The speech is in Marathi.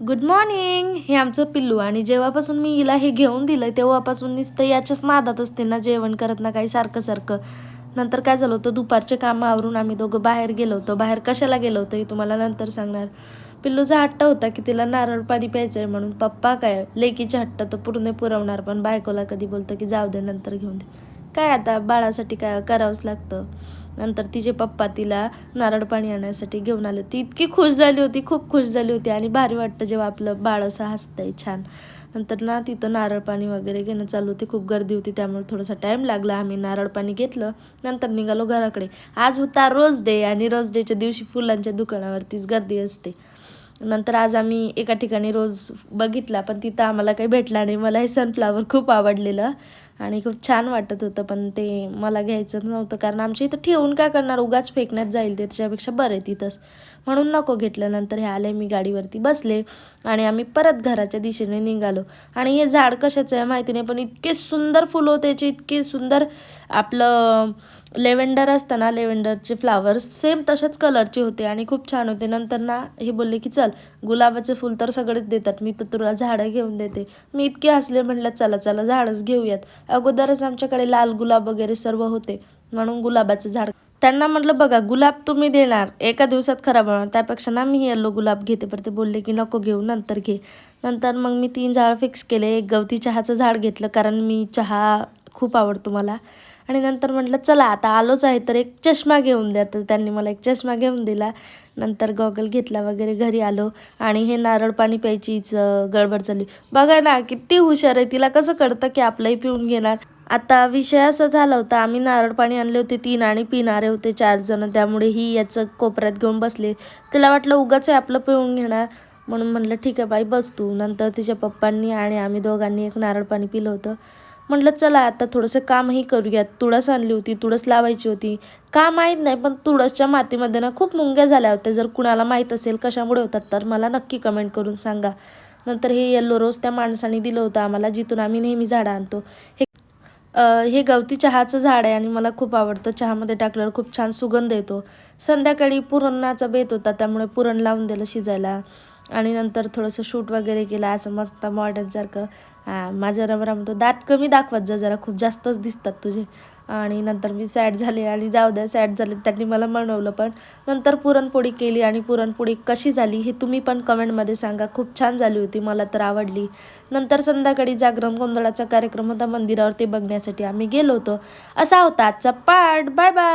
Good morning. हे आमचं पिल्लू आणि जेव्हापासून मी हिला हे घेऊन दिलं तेव्हापासून नुसतं याच्याच नादात असते ना, जेवण करत ना काही सारखं सारखं. नंतर काय झालं होतं, दुपारचे कामं आवरून आम्ही दोघं बाहेर गेलो होतो. बाहेर कशाला गेलो होतो हे तुम्हाला नंतर सांगणार. पिल्लूचा हट्ट होता की तिला नारळ पाणी प्यायचं आहे म्हणून. पप्पा काय लेकीचे हट्ट तर पूर्ण पुरवणार, पण बायकोला कधी बोलतं की जाऊ दे नंतर घेऊन दे. काय आता बाळासाठी काय करावंच लागतं. नंतर तिचे पप्पा तिला नारळ पाणी आणण्यासाठी घेऊन आले. ती इतकी खुश झाली होती, खूप खुश झाली होती आणि भारी वाटतं जेव्हा आपलं बाळ असं हसतंय छान. नंतर ना तिथं नारळ पाणी वगैरे घेणं चालू होती. खूप गर्दी होती त्यामुळे थोडासा टाईम लागला. आम्ही नारळ पाणी घेतलं, नंतर निघालो घराकडे. आज होता रोज डे आणि रोज डेच्या दिवशी फुलांच्या दुकानावरतीच गर्दी असते. नंतर आज आम्ही एका ठिकाणी रोज बघितला, पण तिथं आम्हाला काही भेटला नाही. मला हे सनफ्लावर खूप आवडलेलं आणि खूप छान वाटत होतं, पण ते मला घ्यायचं नव्हतं कारण आमच्या इथं ठेवून काय करणार, उगाच फेकण्यात जाईल ते, त्याच्यापेक्षा बरं आहे तिथंच, म्हणून नको घेतलं. नंतर हे आले, मी गाडीवरती बसले आणि आम्ही परत घराच्या दिशेने निघालो. आणि हे झाड कशाचं आहे माहिती नाही, पण इतके सुंदर फुलं होते याचे, इतके सुंदर. आपलं लेव्हेंडर असतं ना, लेव्हेंडरचे फ्लावर्स सेम तशाच कलरचे होते आणि खूप छान होते. नंतर ना हे बोलले की चल, गुलाबाचे फुल तर सगळेच देतात, मी तर तुला झाडं घेऊन देते. मी इतके हसले, म्हटलं चला चला झाडच घेऊयात. अगोदरच आमच्याकडे लाल गुलाब वगैरे सर्व होते, म्हणून गुलाबाचं झाड. त्यांना म्हटलं बघा, गुलाब तुम्ही देणार एका दिवसात खराब होणार, त्यापेक्षा ना मी येलो गुलाब घेते. पण ते बोलले की नको घेऊ, नंतर घे. नंतर मग मी 3 झाडं फिक्स केले. एक गवती चहाचं झाड घेतलं कारण मी चहा खूप आवडतो मला. आणि नंतर म्हटलं चला आता आलोच आहे तर एक चष्मा घेऊन द्या, तर त्यांनी मला एक चष्मा घेऊन दिला. नंतर गॉगल घेतला वगैरे, घरी आलो आणि हे नारळ पाणी प्यायचीच गडबड झाली. बघा ना किती हुशार आहे, तिला कसं कळतं की आपलंही पिऊन घेणार. आता विषय असा झाला होता, आम्ही नारळ पाणी आणले होते 3 आणि पिणारे होते 4 जण, त्यामुळे ही याचं कोपऱ्यात घेऊन बसले. तिला वाटलं उगाच आहे आपलं पिऊन घेणार, म्हणून म्हटलं ठीक आहे बाई बस तू. नंतर तिच्या पप्पांनी आणि आम्ही दोघांनी एक नारळ पाणी पिलं होतं. म्हटलं चला आता थोडंसं कामही करूयात. तुळस आणली होती, तुळस लावायची होती. का माहीत नाही, पण तुळसच्या मातीमध्ये ना खूप मुंग्या झाल्या होत्या. जर कुणाला माहीत असेल कशामुळे होतात तर मला नक्की कमेंट करून सांगा. नंतर हे येल्लो रोज त्या माणसाने दिलं होतं आम्हाला, जिथून आम्ही नेहमी झाडं आणतो. हे गवती चहाचं झाड आहे आणि मला खूप आवडतं. चहामध्ये टाकल्यावर खूप छान सुगंध येतो. संध्याकाळी पुरणाचा बेत होता, त्यामुळे पुरण लावून दिलं शिजायला आणि नंतर थोडंसं शूट वगैरे केलं असं मस्त मॉडर्नसारखं. माझा नवरा म्हणतो दात कमी दाखवत जा जरा, खूप जास्तच दिसतात तुझे. आणि नंतर मी सॅड झाले आणि जाऊ द्या, सॅड झाले त्यांनी मला म्हणवलं पण. नंतर पुरणपोळी केली आणि पुरणपोळी कशी झाली हे तुम्ही पण कमेंटमध्ये सांगा. खूप छान झाली होती, मला तर आवडली. नंतर संध्याकाळी जागरण गोंधळाचा कार्यक्रम होता मंदिरावर, ते बघण्यासाठी आम्ही गेलो होतो. असा होता आजचा पार्ट. Bye bye.